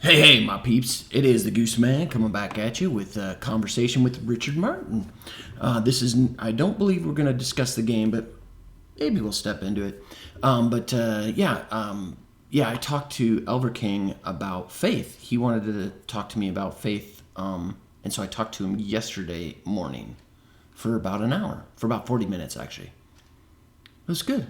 Hey, my peeps. It is the Goose Man coming back at you with a conversation with Richard Martin. I don't believe we're going to discuss the game, but maybe we'll step into it. I talked to Elver King about faith. He wanted to talk to me about faith, and so I talked to him yesterday morning for about an hour, for about 40 minutes, actually. It was good.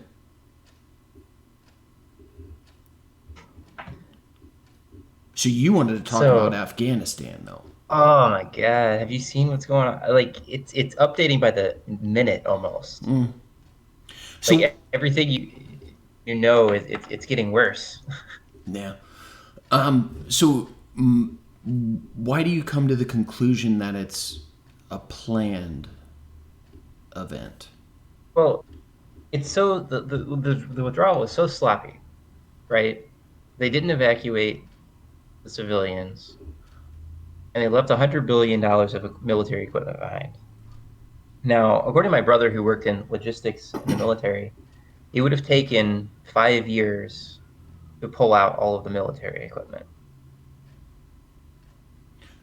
So you wanted to talk about So, Afghanistan, though. oh my God, have you seen what's going on? Like it's updating by the minute almost. Like So, everything you know is it's getting worse. yeah. So, why do you come to the conclusion that it's a planned event? Well, it's so the withdrawal was so sloppy, right? They didn't evacuate the civilians, and they left $100 billion of military equipment behind. Now, according to my brother who worked in logistics in the military, it would have taken 5 years to pull out all of the military equipment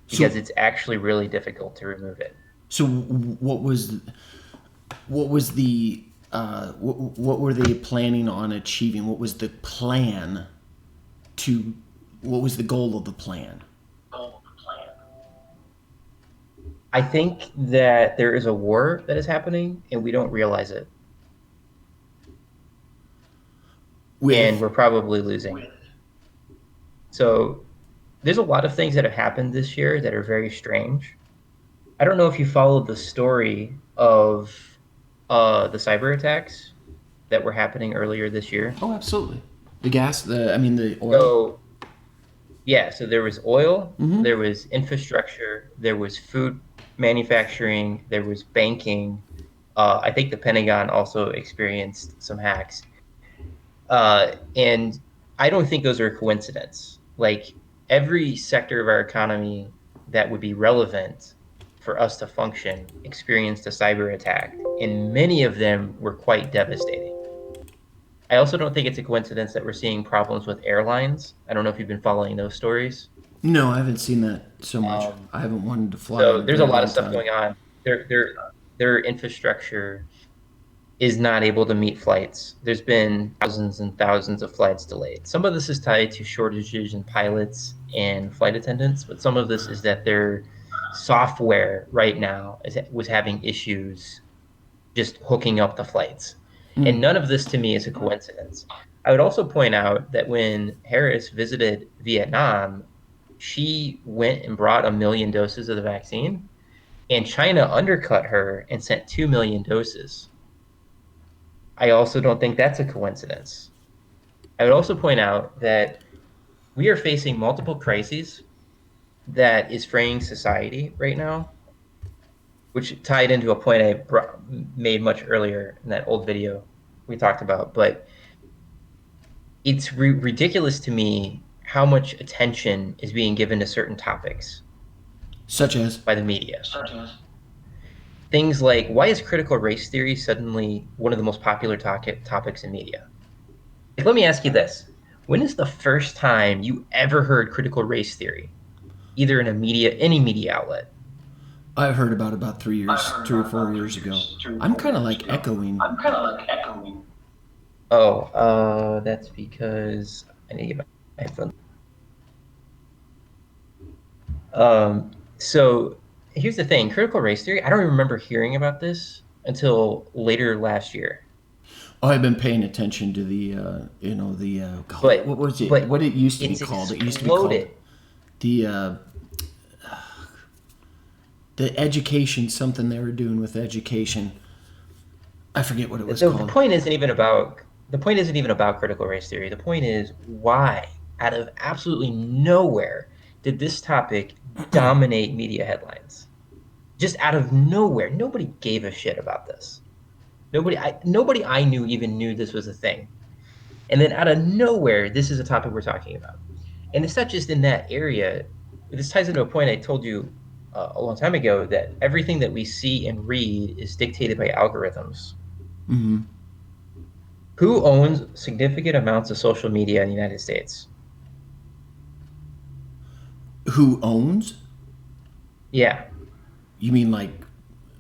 because So, it's actually really difficult to remove it. so what were they planning on achieving? What was the plan to? What was the goal of the plan? I think that there is a war that is happening and we don't realize it. And With we're probably losing. So there's a lot of things that have happened this year that are very strange. I don't know if you followed the story of the cyber attacks that were happening earlier this year. oh, absolutely, the gas, the oil. So yeah, so there was oil, Mm-hmm. there was infrastructure, there was food manufacturing, there was banking. I think the Pentagon also experienced some hacks. And I don't think those are a coincidence. Like every sector of our economy that would be relevant for us to function experienced a cyber attack, and many of them were quite devastating. I also don't think it's a coincidence that we're seeing problems with airlines. I don't know if you've been following those stories. No, I haven't seen that so much. Um, I haven't wanted to fly in so a there's a very lot of long stuff time. going on. Their infrastructure is not able to meet flights. There's been thousands and thousands of flights delayed. Some of this is tied to shortages in pilots and flight attendants, but some of this is that their software right now was having issues just hooking up the flights. And none of this to me is a coincidence. I would also point out that when Harris visited Vietnam, she went and brought 1 million doses of the vaccine, and China undercut her and sent 2 million doses. I also don't think that's a coincidence. I would also point out that we are facing multiple crises that is fraying society right now, which tied into a point made much earlier in that old video we talked about. But it's ridiculous to me how much attention is being given to certain topics Such as, by the media. Things like, why is critical race theory suddenly one of the most popular topics in media? Like, let me ask you this. When is the first time you ever heard critical race theory, either in any media outlet? I've heard about 3 years, 3 or 4 years ago. I'm kind of like echoing. Oh, that's because I need to get my headphones. So here's the thing, critical race theory, I don't even remember hearing about this until later last year. Oh, I've been paying attention to God, what But was it? but What it used to be it's called? It used to be called exploded. the the education something they were doing with education. I forget what it was The called. point isn't even about critical race theory. The point is why, out of absolutely nowhere, did this topic dominate media headlines? Just out of nowhere. Nobody gave a shit about this. Nobody I knew even knew this was a thing. And then out of nowhere, this is a topic we're talking about. And it's not just in that area. This ties into a point I told you a long time ago that everything that we see and read is dictated by algorithms. Who owns significant amounts of social media in the United States? Who owns? Yeah. You mean like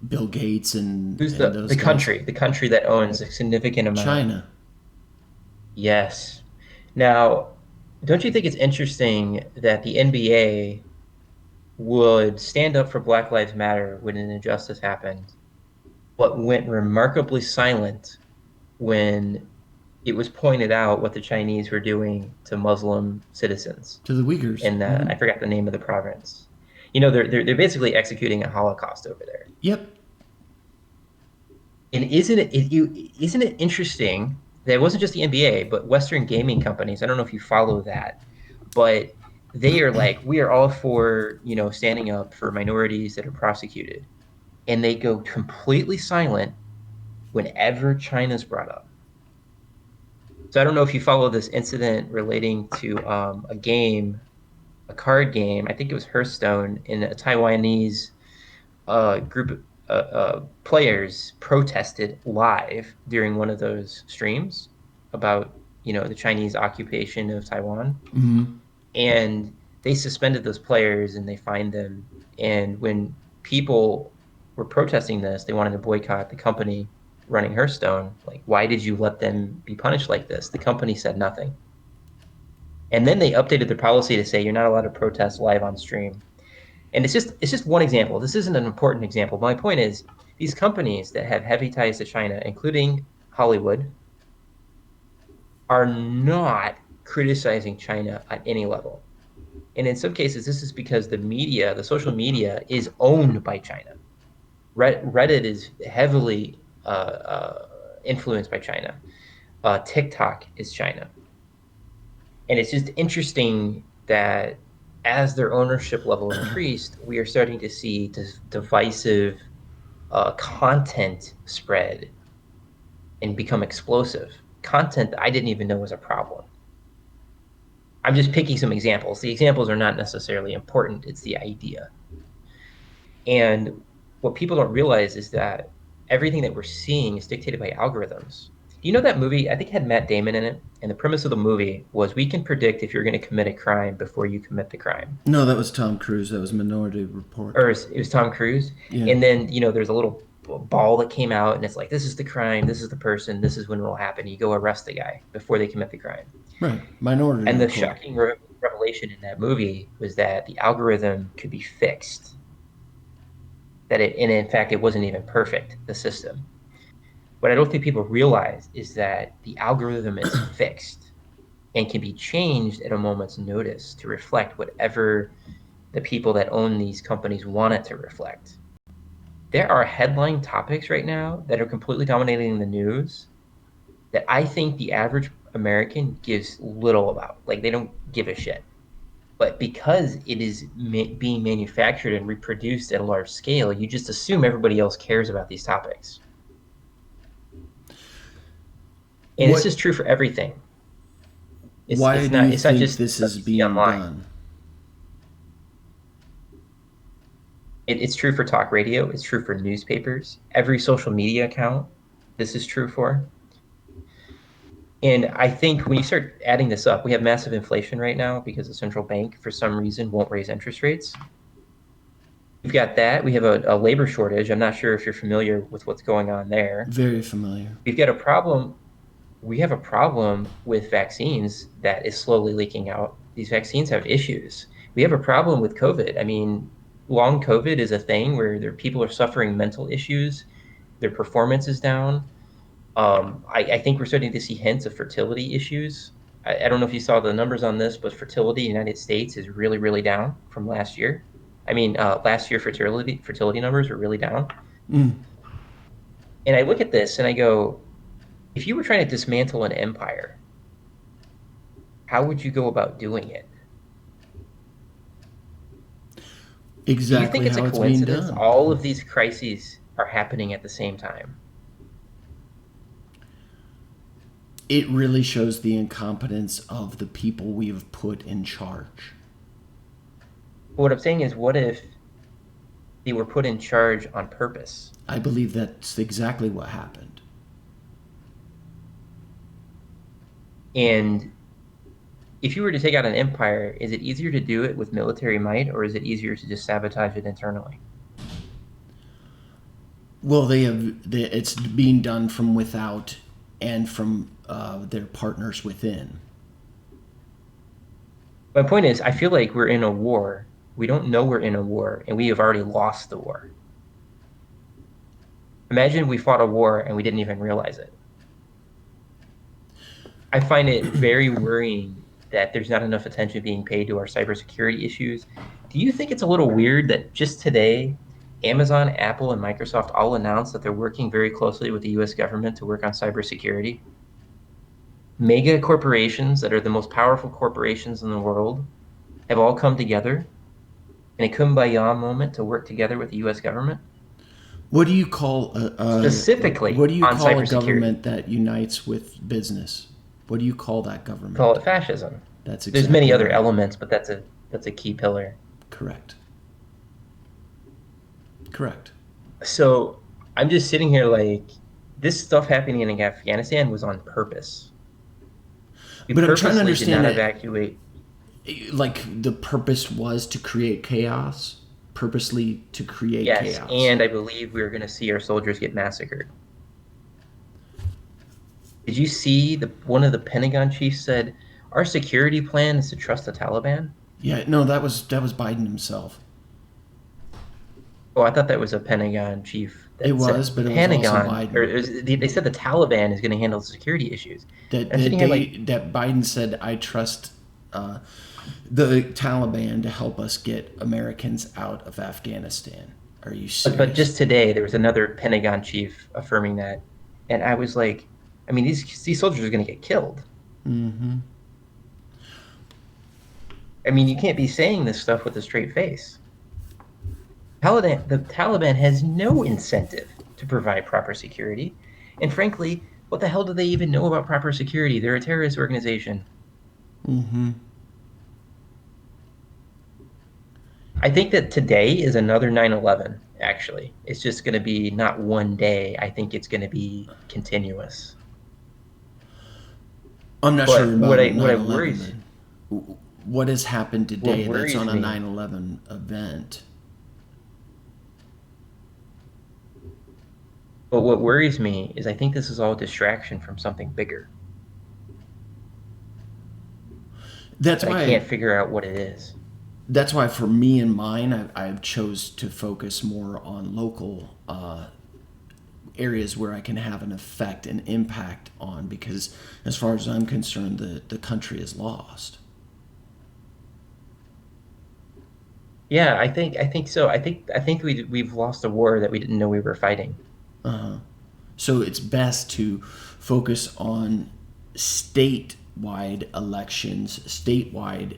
Bill Gates and Who's those guys? the country that owns a significant amount? China. Yes. Now, don't you think it's interesting that the NBA would stand up for Black Lives Matter when an injustice happened, but went remarkably silent when it was pointed out what the Chinese were doing to Muslim citizens To the Uyghurs. in Hmm. I forgot the name of the province. They're basically executing a Holocaust over there. Yep. And isn't it interesting that it wasn't just the NBA, but Western gaming companies? I don't know if you follow that, but they are like, we are all for, standing up for minorities that are prosecuted. And they go completely silent whenever China's brought up. So I don't know if you follow this incident relating to a card game. I think it was Hearthstone, in a Taiwanese group of players protested live during one of those streams about the Chinese occupation of Taiwan, Hmm. and they suspended those players and they fined them. And when people were protesting this, they wanted to boycott the company running Hearthstone. Like, why did you let them be punished like this? The company said nothing. And then they updated their policy to say you're not allowed to protest live on stream. And it's just one example. This isn't an important example. My point is these companies that have heavy ties to China, including Hollywood, are not criticizing China at any level. And in some cases, this is because the media, the social media, is owned by China. Reddit is heavily influenced by China. TikTok is China. And it's just interesting that as their ownership level increased, we are starting to see divisive content spread and become explosive. Content that I didn't even know was a problem. I'm just picking some examples. The examples are not necessarily important, it's the idea. And what people don't realize is that everything that we're seeing is dictated by algorithms. Do you know that movie? I think it had Matt Damon in it. And the premise of the movie was we can predict if you're going to commit a crime before you commit the crime. No, that was Tom Cruise. That was Minority Report. Or it was Tom Cruise. Yeah. And then, there's a little ball that came out and it's like, this is the crime, this is the person, this is when it will happen. You go arrest the guy before they commit the crime. Right. Minority And the Report. shocking revelation in that movie was that the algorithm could be fixed. And in fact, it wasn't even perfect, the system. What I don't think people realize is that the algorithm is fixed and can be changed at a moment's notice to reflect whatever the people that own these companies want it to reflect. There are headline topics right now that are completely dominating the news that I think the average American gives little about. Like, they don't give a shit. But because it is being manufactured and reproduced at a large scale, you just assume everybody else cares about these topics. And it's just true for everything. Why do you It's not think just this stuff is you see being online. done? It's true for talk radio. It's true for newspapers. Every social media account, this is true for. And I think when you start adding this up, we have massive inflation right now because the central bank, for some reason, won't raise interest rates. We've got that. We have a labor shortage. I'm not sure if you're familiar with what's going on there. Very familiar. We've got a problem. We have a problem with vaccines that is slowly leaking out. These vaccines have issues. We have a problem with COVID. I mean, long COVID is a thing where people are suffering mental issues. Their performance is down. I think we're starting to see hints of fertility issues. I don't know if you saw the numbers on this, but fertility in the United States is really, really down from last year. I mean, last year fertility numbers were really down. Mm. And I look at this and I go, if you were trying to dismantle an empire, how would you go about doing it? Do you think Exactly it's a how it's being coincidence done. all of these crises are happening at the same time? It really shows the incompetence of the people we have put in charge. But what I'm saying is, what if they were put in charge on purpose? I believe that's exactly what happened. And if you were to take out an empire, is it easier to do it with military might, or is it easier to just sabotage it internally? Well, it's being done from without and from their partners within. My point is, I feel like we're in a war. We don't know we're in a war, and we have already lost the war. Imagine we fought a war and we didn't even realize it. I find it very worrying that there's not enough attention being paid to our cybersecurity issues. Do you think it's a little weird that just today, Amazon, Apple, and Microsoft all announced that they're working very closely with the US government to work on cybersecurity? Mega corporations that are the most powerful corporations in the world have all come together in a kumbaya moment to work together with the US government, What do you call specifically what do you on call a cybersecurity. government that unites with business? What do you call that Call government? it fascism. That's There's many exactly other right. elements, but that's a key pillar. Correct. Correct. So I'm just sitting here like, this stuff happening in Afghanistan was on purpose. We But I'm trying to purposely did not understand it. evacuate. Like the purpose was to create chaos, purposely to create Yes, chaos. and I believe we were going to see our soldiers get massacred. Did you see one of the Pentagon chiefs said, "Our security plan is to trust the Taliban"? Yeah, no, that was Biden himself. Oh, I thought that was a Pentagon chief It that said was, but it was also Pentagon, or Biden. they said the Taliban is going to handle the security issues. That And I'm that sitting here they like, that Biden said, I trust uh, the Taliban to help us get Americans out of Afghanistan. Are you but serious? just today there was another Pentagon chief affirming that, and I was like, I mean, these soldiers are going to get killed. Mm-hmm. I mean, you can't be saying this stuff with a straight face. The Taliban has no incentive to provide proper security, and frankly, what the hell do they even know about proper security? They're a terrorist organization. Mm-hmm. I think that today is another 9/11. Actually, it's just going to be not one day. I think it's going to be continuous. I'm not sure But about what I 9/11, but what has happened what today that's worries on a me 9/11 event? But what worries me is I think this is all a distraction from something bigger, That's but I why can't figure out what it is. that's why for me and mine, I chose to focus more on local areas where I can have an effect and impact on, because as far as I'm concerned, the country is lost. Yeah, I think so. I think we've lost a war that we didn't know we were fighting. So it's best to focus on statewide elections, statewide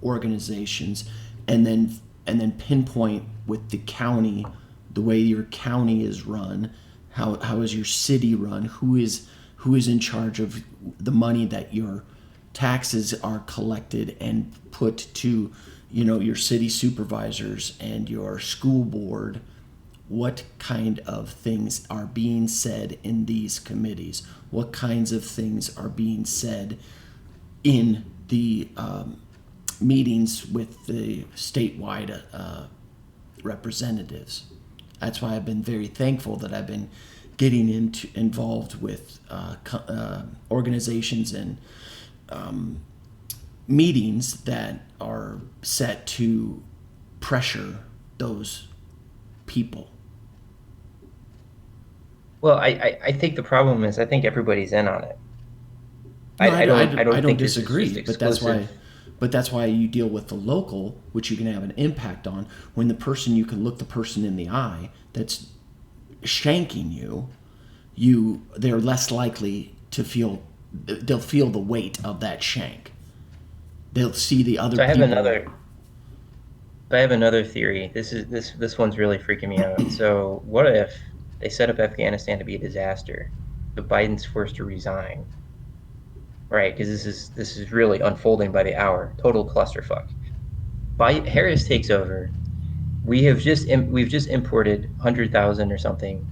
organizations, and then pinpoint with the county, the way your county is run, how is your city run, who is in charge of the money that your taxes are collected and put to, your city supervisors and your school board. What kind of things are being said in these committees? What kinds of things are being said in the meetings with the statewide representatives? That's why I've been very thankful that I've been getting involved with organizations and meetings that are set to pressure those people. Well, I think the problem is I think everybody's in on it. No, I I don't don't think this is just disagree, exclusive. but that's why you deal with the local, which you can have an impact on. When you can look the person in the eye that's shanking they're less likely to feel. They'll feel the weight of that shank. They'll see the other So people. I have another theory. This one's really freaking me out. So what if they set up Afghanistan to be a disaster, but Biden's forced to resign? Right, because this is really unfolding by the hour. Total clusterfuck. Harris takes over. We've just imported 100,000 or something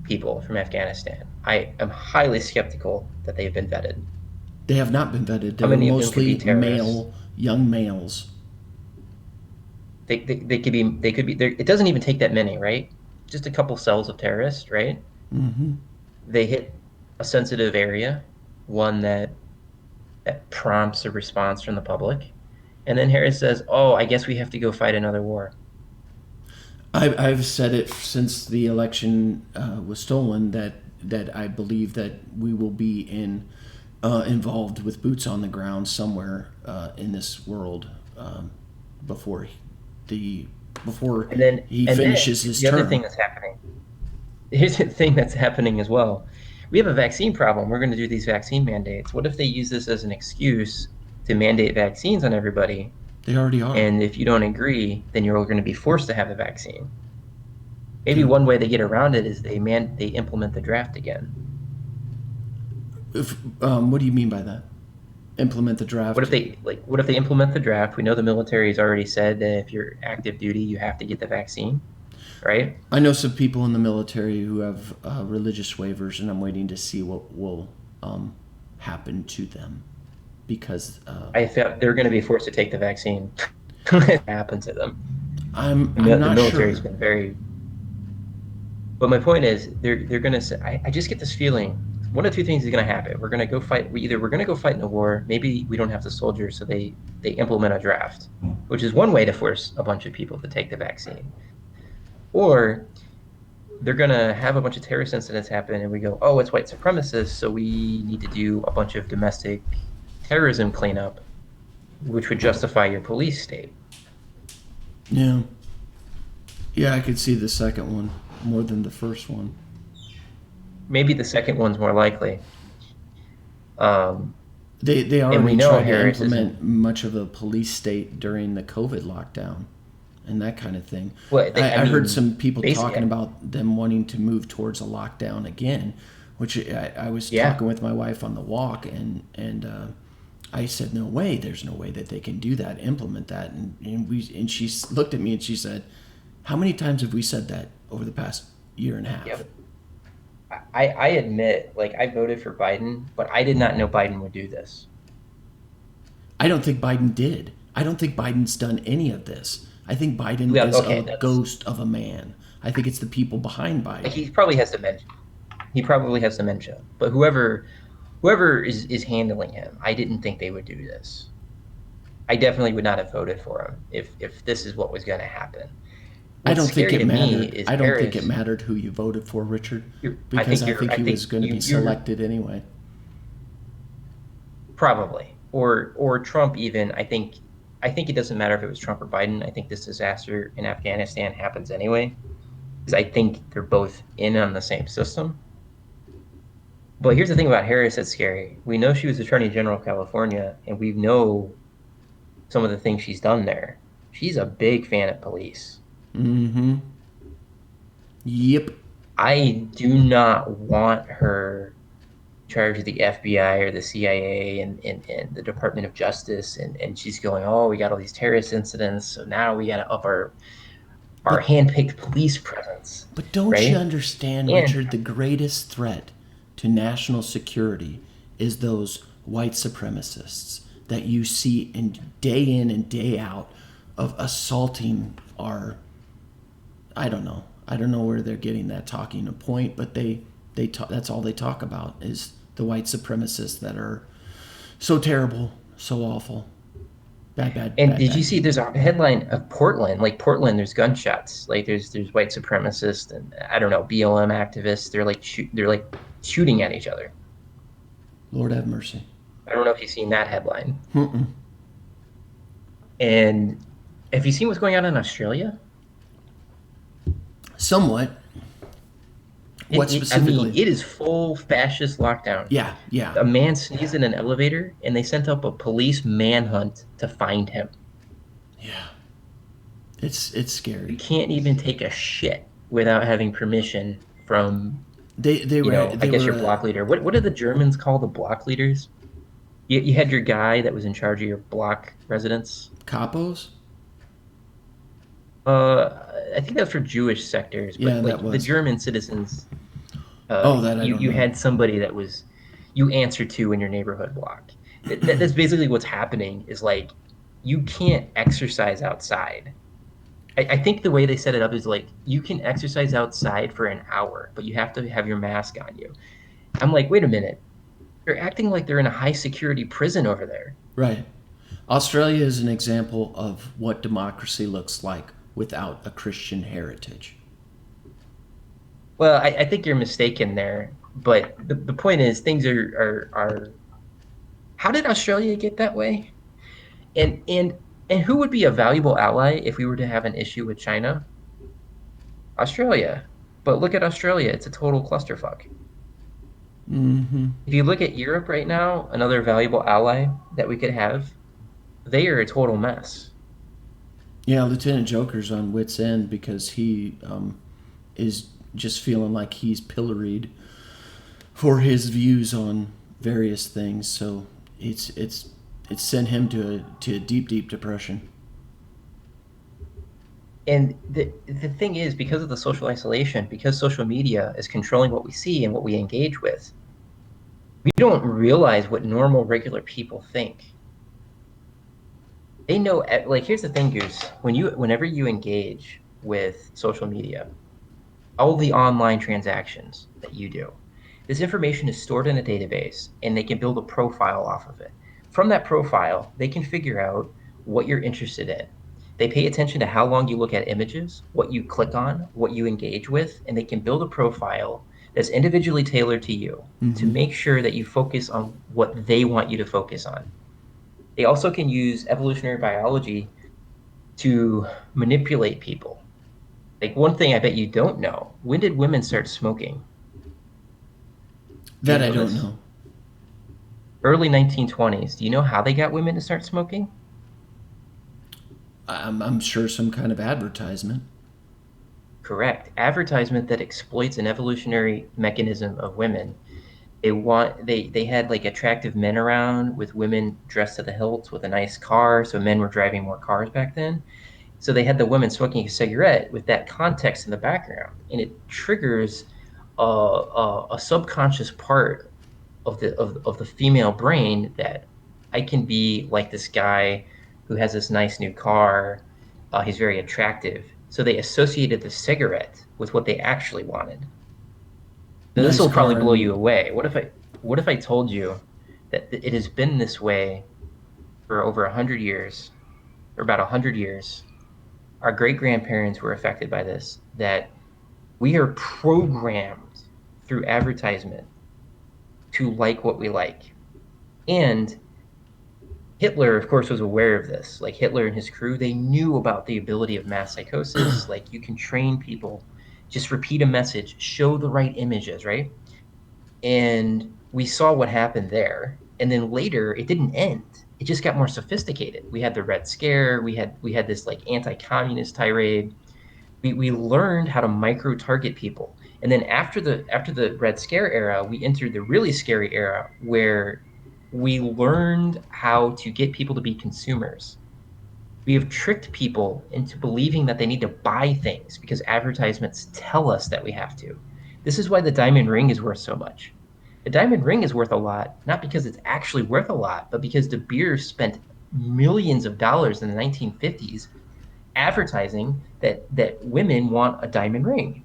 people from Afghanistan. I am highly skeptical that they've been vetted. They have not been vetted. How They're many of them could be mostly terrorists? young males. They could be there. It doesn't even take that many, right? Just a couple cells of terrorists, right? Mm-hmm. They hit a sensitive area, one that prompts a response from the public, and then Harris says, "Oh, I guess we have to go fight another war." I've said it since the election was stolen that I believe that we will be involved with boots on the ground somewhere in this world before the before he And then finishes his the other thing term. that's happening. Here's the thing that's happening as well. We have a vaccine problem. We're going to do these vaccine mandates. What if they use this as an excuse to mandate vaccines on everybody? They already are. And if you don't agree, then you're going to be forced to have the vaccine. Maybe Dude, one way they get around it is they implement the draft again. what do you mean by that? Implement the draft? What if they implement the draft? We know the military has already said that if you're active duty, you have to get the vaccine, right? I know some people in the military who have religious waivers, and I'm waiting to see what will happen to them because I felt they're going to be forced to take the vaccine. It happens to them. I'm The not military's sure. been very. But my point is, they're going to say. I just get this feeling. One of two things is going to happen. We're going to go fight. We're going to go fight in a war. Maybe we don't have the soldiers, so they implement a draft, which is one way to force a bunch of people to take the vaccine. Or they're going to have a bunch of terrorist incidents happen, and we go, oh, it's white supremacists, so we need to do a bunch of domestic terrorism cleanup, which would justify your police state. Yeah. Yeah, I could see the second one more than the first one. Maybe the second one's more likely. They And we already know tried to Harris implement isn't. much of a police state during the COVID lockdown and that kind of thing. Well, I heard some people basically, talking about them wanting to move towards a lockdown again, which I was yeah. talking with my wife on the walk, and I said, no way, there's no way that they can do that, implement that. And she looked at me and she said, how many times have we said that over the past year and a half? Yeah, I admit, like, I voted for Biden, but I did not know Biden would do this. I don't think Biden did. I don't think Biden's done any of this. I think Biden Yeah, is okay, a ghost of a man. I think it's the people behind like, Biden. he probably has dementia. He probably has dementia. But whoever is handling him, I didn't think they would do this. I definitely would not have voted for him if this is what was going to happen. I What's don't think scary it to me mattered. is I don't think it Harris. mattered who you voted for, Richard, I because think I think he was going to be you're selected anyway. probably or Trump even. I think it doesn't matter if it was Trump or Biden. I think this disaster in Afghanistan happens anyway because I think they're both in on the same system. But here's the thing about Harris that's scary. We know she was Attorney General of California, and we know some of the things she's done there. She's a big fan of police. Mm-hmm. Yep. I do not want her in charge of the FBI or the CIA and the Department of Justice, and she's going, oh, we got all these terrorist incidents, so now we got to up our But handpicked police presence, but don't you right? understand, And Richard? The greatest threat to national security is those white supremacists that you see in and day out of assaulting our. I don't know. I don't know where they're getting that talking point, but they talk, that's all they talk about is the white supremacists that are so terrible, so awful, bad, bad, and bad, did you bad see? There's people. a headline of Portland, like Portland. There's gunshots. Like there's white supremacists and I don't know BLM activists. They're like shooting at each other. Lord have mercy. I don't know if you've seen that headline. Mm-mm. And have you seen what's going on in Australia? Somewhat. What I mean, specifically? it is full fascist lockdown. Yeah, yeah, A man sneezed in an elevator, and they sent up a police manhunt to find him. yeah. It's You scary. can't even take a shit without having permission from, They were I they guess were your block leader. What do the Germans call the block leaders? You had your guy that was in charge of your block residents. capos. I think that was for Jewish sectors, Yeah, but that like the was. German citizens, Oh, that I don't you know. had somebody that was you answer to in your neighborhood block. That's basically what's happening is like you can't exercise outside. I think the way they set it up is like you can exercise outside for an hour, but you have to have your mask on you. I'm like, wait a minute. They're acting like they're in a high security prison over there. Right. Australia is an example of what democracy looks like without a Christian heritage. Well, I think you're mistaken there. But the point is things are how did Australia get that way? And who would be a valuable ally if we were to have an issue with China? Australia. But look at Australia, it's a total clusterfuck. Mm-hmm. If you look at Europe right now, another valuable ally that we could have, they are a total mess. Yeah, Lieutenant Joker's on wit's end because he is just feeling like he's pilloried for his views on various things. So it's sent him to a deep depression. And the thing is, because of the social isolation, because social media is controlling what we see and what we engage with, we don't realize what normal, regular people think. They know, like, here's the thing, Goose. Whenever you engage with social media, all the online transactions that you do, this information is stored in a database and they can build a profile off of it. From that profile, they can figure out what you're interested in. They pay attention to how long you look at images, what you click on, what you engage with, and they can build a profile that's individually tailored to you to Mm-hmm. make sure that you focus on what they want you to focus on. They also can use evolutionary biology to manipulate people. Like one thing I bet you don't know, when did women start smoking? Do you That I know don't this? know. Early 1920s. Do you know how they got women to start smoking? I'm sure some kind of advertisement. Correct. Advertisement that exploits an evolutionary mechanism of women. They had like attractive men around with women dressed to the hilt with a nice car, so men were driving more cars back then. So they had the woman smoking a cigarette with that context in the background, and it triggers a subconscious part of the female brain that I can be like this guy who has this nice new car. He's very attractive. So they associated the cigarette with what they actually wanted. Now, this Nice will probably car blow and you away. What if I told you that it has been this way for over 100 years, or about 100 years? Our great grandparents were affected by this. That we are programmed through advertisement to like what we like, and Hitler, of course, was aware of this. Like Hitler and his crew, they knew about the ability of mass psychosis. Like you can train people, just repeat a message, show the right images, right? And we saw what happened there. And then later, it didn't end. It just got more sophisticated. We had the Red Scare. We had this like anti-communist tirade. We learned how to micro target people. And then after the Red Scare era, we entered the really scary era where we learned how to get people to be consumers. We have tricked people into believing that they need to buy things because advertisements tell us that we have to. This is why the diamond ring is worth so much. The diamond ring is worth a lot, not because it's actually worth a lot, but because De Beers spent millions of dollars in the 1950s advertising that women want a diamond ring.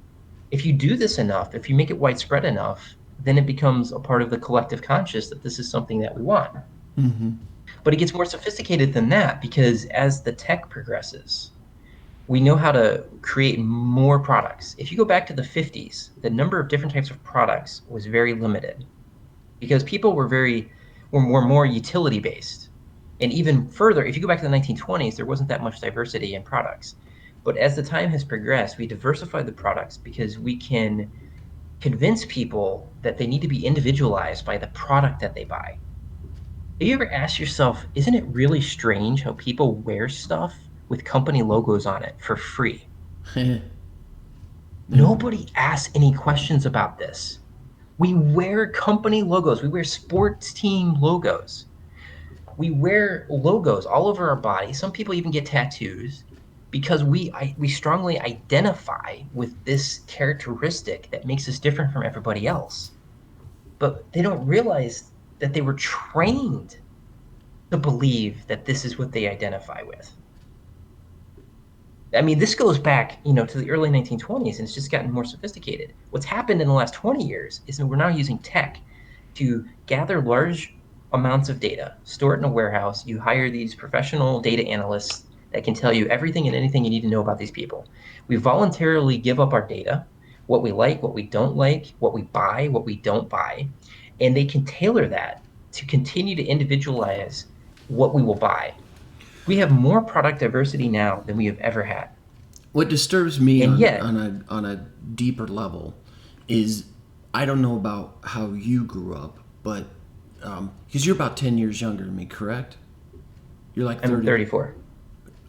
If you do this enough, if you make it widespread enough, then it becomes a part of the collective conscious that this is something that we want. mm-hmm. But it gets more sophisticated than that because as the tech progresses, we know how to create more products. If you go back to the 50s, the number of different types of products was very limited because people were more utility based. And even further, if you go back to the 1920s, there wasn't that much diversity in products. But as the time has progressed, we diversified the products because we can convince people that they need to be individualized by the product that they buy. Have you ever asked yourself, isn't it really strange how people wear stuff with company logos on it for free? No. Nobody asks any questions about this. We wear company logos, we wear sports team logos. We wear logos all over our body. Some people even get tattoos because we strongly identify with this characteristic that makes us different from everybody else. but they don't realize that they were trained to believe that this is what they identify with. I mean, this goes back, to the early 1920s, and it's just gotten more sophisticated. What's happened in the last 20 years is that we're now using tech to gather large amounts of data, store it in a warehouse. You hire these professional data analysts that can tell you everything and anything you need to know about these people. We voluntarily give up our data, what we like, what we don't like, what we buy, what we don't buy, and they can tailor that to continue to individualize what we will buy. We have more product diversity now than we have ever had. What disturbs me And on yet, a deeper level is I don't know about how you grew up, but because you're about 10 years younger than me, correct? You're like I'm 30. 34.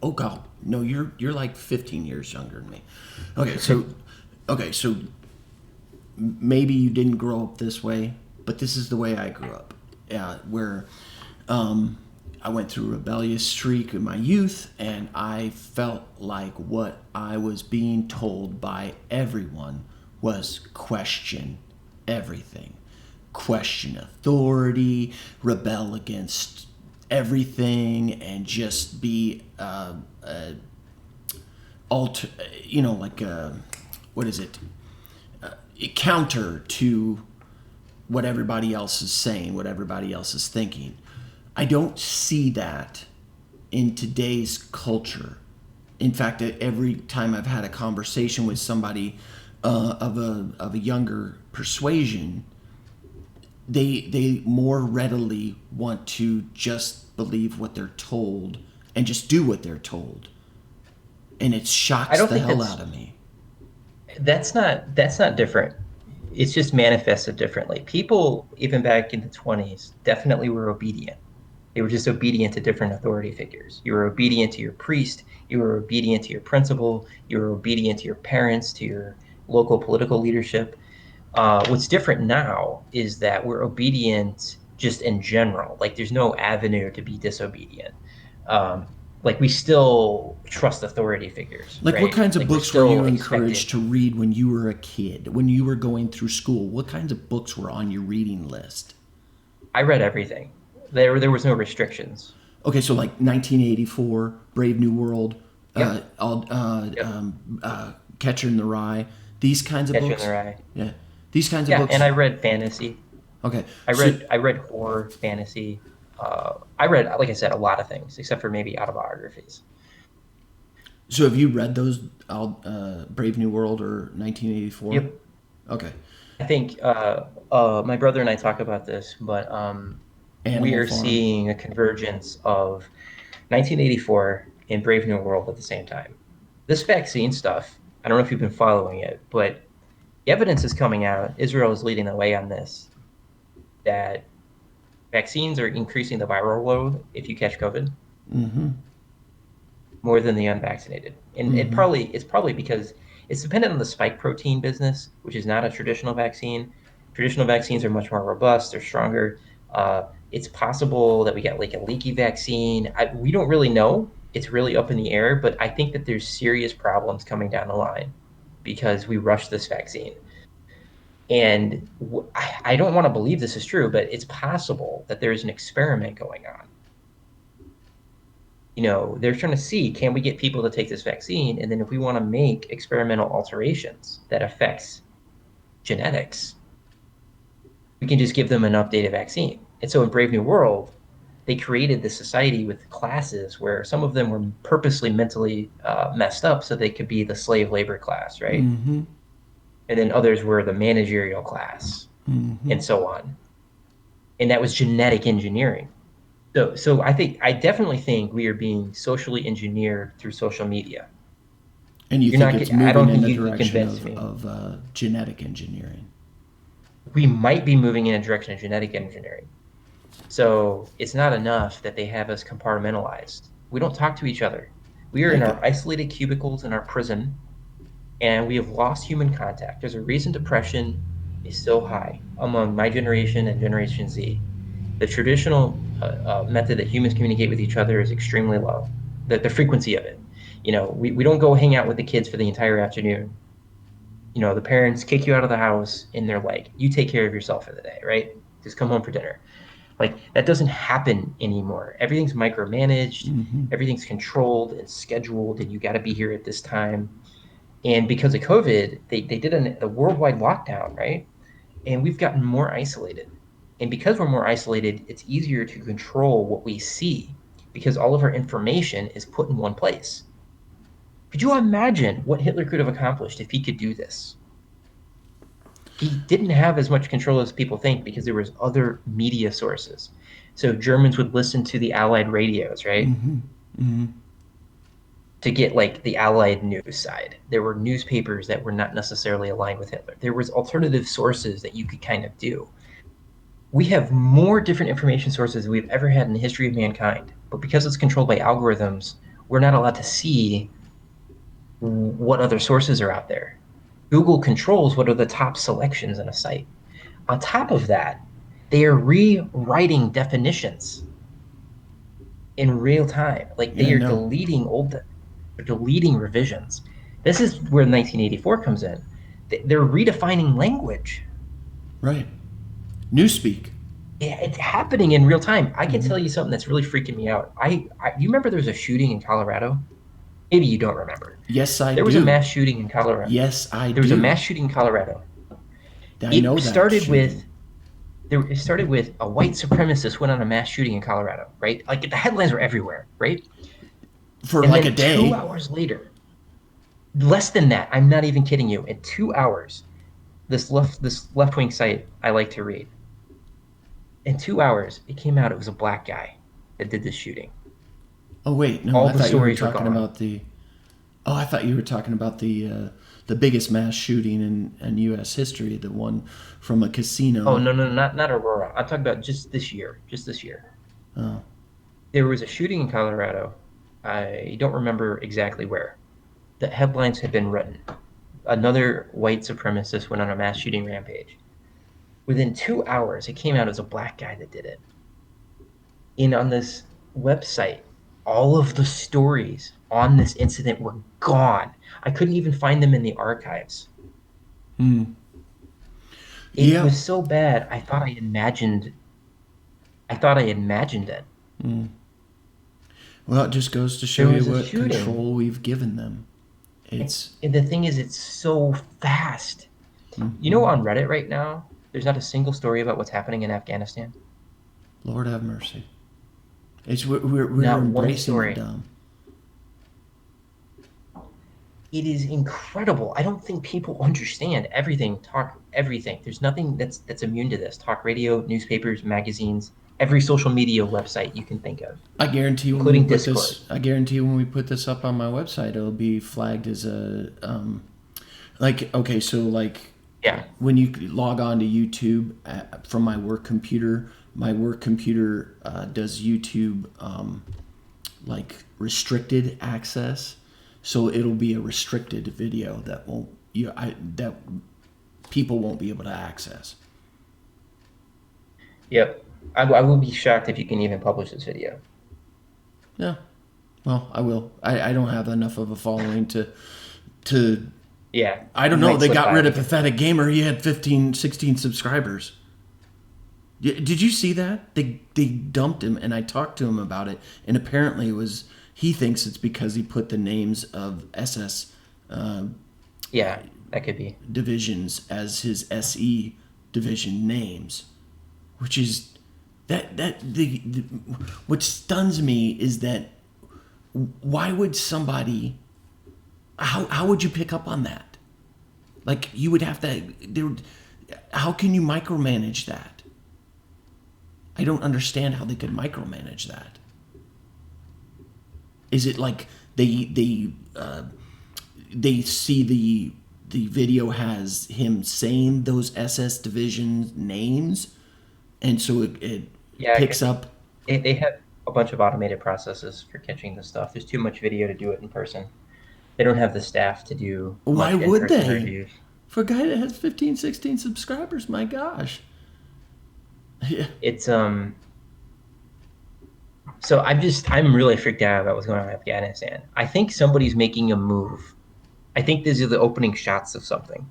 Oh God, no, you're like 15 years younger than me. Okay, so maybe you didn't grow up this way, but this is the way I grew up, where I went through a rebellious streak in my youth, and I felt like what I was being told by everyone was question everything, question authority, rebel against everything, and just be alter, like what is it? Counter to what everybody else is saying, what everybody else is thinking. I don't see that in today's culture. In fact, every time I've had a conversation with somebody of a younger persuasion, they more readily want to just believe what they're told and just do what they're told, and it I shocks don't the think hell out of me. that's not different. It's just manifested differently. People, even back in the 20s, definitely were obedient. They were just obedient to different authority figures. You were obedient to your priest. You were obedient to your principal. You were obedient to your parents, to your local political leadership. What's different now is that we're obedient just in general. Like there's no avenue to be disobedient. Um, like we still trust authority figures, Like, what right? kinds of Like we're books were still you encouraged expected. to read when you were a kid? When you were going through school, what kinds of books were on your reading list? I read everything. There was no restrictions. Okay, so like 1984, Brave New World, Yep. Yep. Catcher in the Rye, these kinds of Catch you in the books. Rye. Yeah, these kinds of Yeah, and books. I read fantasy. Okay, I so read I read horror, fantasy. I read, like I said, a lot of things except for maybe autobiographies. so have you read those Brave New World or 1984? Yep. Okay, I think my brother and I talk about this, but we Animal are Farm. seeing a convergence of 1984 and Brave New World at the same time. This vaccine stuff, I don't know if you've been following it, but the evidence is coming out. Israel is leading the way on this, that vaccines are increasing the viral load if you catch COVID more than the unvaccinated. And it's probably because it's dependent on the spike protein business, which is not a traditional vaccine. Traditional vaccines are much more robust, they're stronger. It's possible that we get like a leaky vaccine. We don't really know. It's really up in the air, but I think that there's serious problems coming down the line because we rushed this vaccine. And I don't want to believe this is true, but it's possible that there's an experiment going on. They're trying to see, can we get people to take this vaccine? And then if we want to make experimental alterations that affects genetics, we can just give them an updated vaccine. And so in Brave New World, they created this society with classes where some of them were purposely mentally messed up so they could be the slave labor class, right? And then others were the managerial class, and so on. And that was genetic engineering. So I definitely think we are being socially engineered through social media. And you You're think not. it's I moving don't in think the you can direction convince of me. genetic engineering? We might be moving in a direction of genetic engineering. So it's not enough that they have us compartmentalized. We don't talk to each other. We are I in get, our isolated cubicles in our prison, and we have lost human contact. There's a reason depression is so high among my generation and Generation Z. The traditional method that humans communicate with each other is extremely low. The frequency of it. We don't go hang out with the kids for the entire afternoon. The parents kick you out of the house and they're like, you take care of yourself for the day, right? Just come home for dinner. Like that doesn't happen anymore. Everything's micromanaged, Mm-hmm. everything's controlled and scheduled, and you got to be here at this time. And because of COVID, they did a worldwide lockdown, right? And we've gotten more isolated. And because we're more isolated, it's easier to control what we see because all of our information is put in one place. Could you imagine what Hitler could have accomplished if he could do this? He didn't have as much control as people think because there was other media sources. So Germans would listen to the Allied radios, right? Mm-hmm. Mm-hmm. To get like the Allied news side. There were newspapers that were not necessarily aligned with Hitler. There was alternative sources that you could kind of do. We have more different information sources than we've ever had in the history of mankind. But because it's controlled by algorithms, we're not allowed to see what other sources are out there. Google controls what are the top selections in a site. On top of that, they are rewriting definitions in real time. Like Yeah, they I are know. deleting revisions. This is where 1984 comes in. They're redefining language. Right. Newspeak. Yeah, it's happening in real time. I can Mm-hmm. tell you something that's really freaking me out. You remember there was a shooting in Colorado? Maybe you don't remember. Yes, I There was a do. mass shooting in Colorado. Yes, I There was a do. mass shooting in Colorado. I know It that started shooting. with it started with a white supremacist went on a mass shooting in Colorado, right? Like the headlines were everywhere, right? For And like a then two day. hours later, less than that, I'm not even kidding you. In 2 hours, this left wing site I like to read. In 2 hours, it came out it was a black guy that did this shooting. Oh wait, no, All I the thought you were stories were talking gone. about the. Oh, I thought you were talking about the biggest mass shooting in U.S. history, the one from a Oh casino. no, no, not Aurora. I'm talking about just this year. Just this year. Oh, There was a shooting in Colorado. I don't remember exactly where. The headlines had been written. Another white supremacist went on a mass shooting rampage. Within 2 hours, it came out as a black guy that did it. And on this website, all of the stories on this incident were gone. I couldn't even find them in the archives. hmm. It Yep. was so bad. I thought I imagined it. Mm. Well, it just goes to show There you was a what shooting. control we've given them. And, It's. and the thing is, it's so fast. Hmm. On Reddit right now, there's not a single story about what's happening in Afghanistan. Lord have mercy. It's we're Not one embracing the story. dumb. It is incredible. I don't think people understand everything. Talk everything. There's nothing that's immune to this. Talk radio, newspapers, magazines, every social media website you can think of, I guarantee when we including put Discord. this. I guarantee when we put this up on my website, it'll be flagged as a like. Okay, so like Yeah, when you log on to YouTube from my work computer does YouTube like restricted access, so it'll be a restricted video that won't that people won't be able to access. yep. I will be shocked if you can even publish this video. Yeah, well, I will. I don't have enough of a following to. Yeah, I don't you know. might They slip got by rid of because of Pathetic that. Gamer. He had 15, 16 subscribers. Did you see that? They dumped him, and I talked to him about it. And apparently, it was he thinks it's because he put the names of SS uh, Yeah, that could be. divisions as his SE division names, which is the what stuns me is that why would somebody how would you pick up on that? Like you would have to there. How can you micromanage that? I don't understand how they could micromanage that. Is it like they see the video has him saying those SS division names, and so it Yeah, it picks could be. up. They have a bunch of automated processes for catching this stuff. There's too much video to do it in person. They don't have the staff to do Why much would in-person they? reviews. For a guy that has 15, 16 subscribers, my gosh. Yeah. It's So I'm really freaked out about what's going on in Afghanistan. I think somebody's making a move. I think these are the opening shots of something.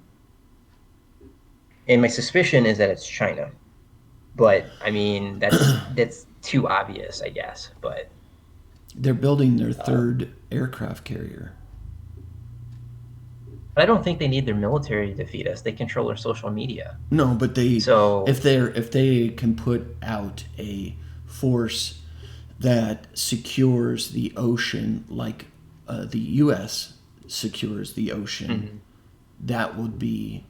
And my suspicion is that it's China. But I mean, that's too obvious, I guess. But They're building their uh, third aircraft carrier. I don't think they need their military to defeat us. They control our social media. No, but So, if they can put out a force that secures the ocean like the U.S. secures the ocean, mhm. that would be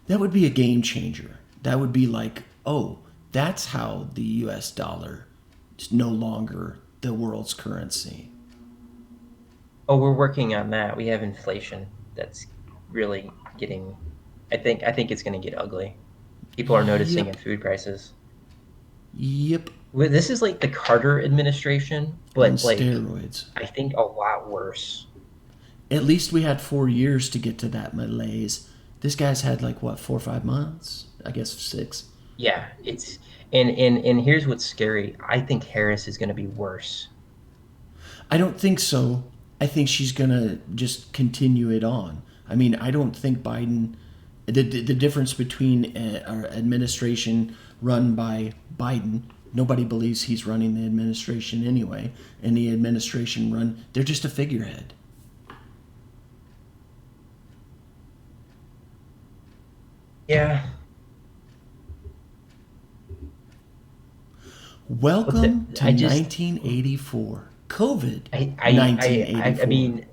that would be a game changer. That would be like, oh, that's how the U.S. dollar is no longer the world's currency. Oh, we're working on that. We have inflation that's really getting. I think it's going to get ugly. People are noticing Yep, in food prices. yep, This is like the Carter administration, on but like steroids. I think a lot worse. At least we had 4 years to get to that malaise. This guy's had like what, 4 or 5 months? I guess 6. Yeah, it's and here's what's scary. I think Harris is going to be worse. I don't think so. I think she's gonna just continue it on. I mean, I don't think Biden. The difference between our administration run by Biden, nobody believes he's running the administration anyway, and the administration run, they're just a figurehead. Yeah. But Welcome to I just 1984. COVID I 1984. mean,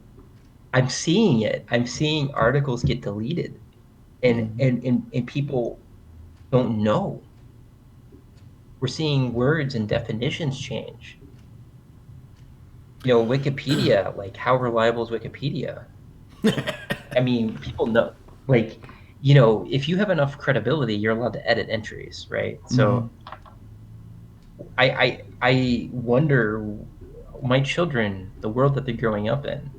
I'm seeing it. I'm seeing articles get deleted, and people don't know. We're seeing words and definitions change. Wikipedia, like how reliable is Wikipedia? I mean, people know, like, if you have enough credibility, you're allowed to edit entries, right? Mhm. So I wonder, my children, the world that they're growing up in,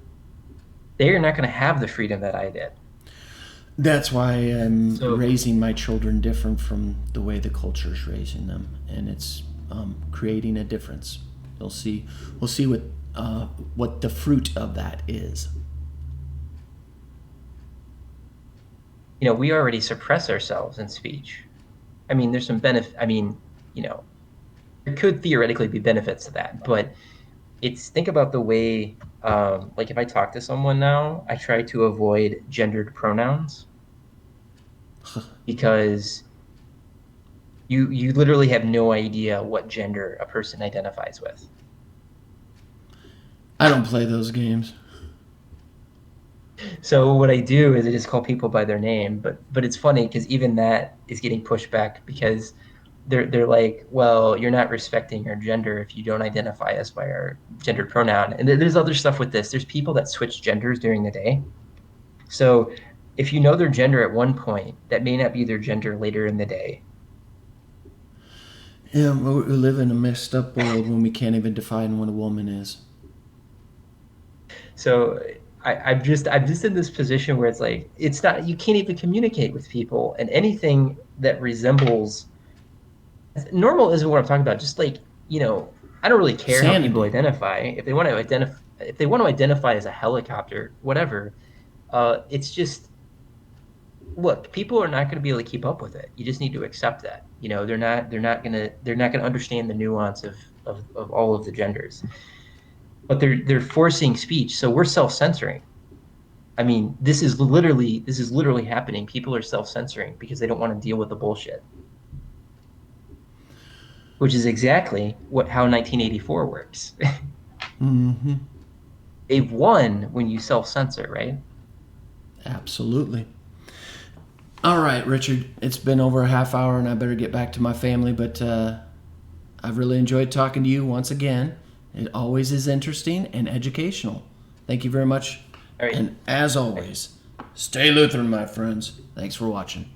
they are not going to have the freedom that I did. That's why I'm So, raising my children different from the way the culture's raising them, and it's creating a difference. You'll see. We'll see what the fruit of that is. we already suppress ourselves in speech. I mean, there's some benefit. I mean, there could theoretically be benefits to that, but think about the way, like if I talk to someone now, I try to avoid gendered pronouns because you literally have no idea what gender a person identifies with. I don't play those games. So what I do is I just call people by their name, but it's funny because even that is getting pushed back because they're like, well, you're not respecting our gender if you don't identify us by our gendered pronoun. And there's other stuff with this. There's people that switch genders during the day. So if you know their gender at one point, that may not be their gender later in the day. Yeah, we live in a messed up world when we can't even define what a woman is. So I'm just in this position where it's like it's not you can't even communicate with people, and anything that resembles normal isn't what I'm talking about. Just like I don't really care how people Sanity. identify. If they want to identify as a helicopter, whatever. It's just look, people are not going to be able to keep up with it. You just need to accept that. They're not gonna understand the nuance of all of the genders. But they're forcing speech, so we're self-censoring. I mean, this is literally happening. People are self-censoring because they don't want to deal with the bullshit, which is exactly how 1984 works. Mm-hmm. They've won when you self-censor, right? Absolutely. All right, Richard. It's been over a half hour, and I better get back to my family. But I've really enjoyed talking to you once again. It always is interesting and educational. Thank you very much. All right. And as always, stay Lutheran, my friends. Thanks for watching.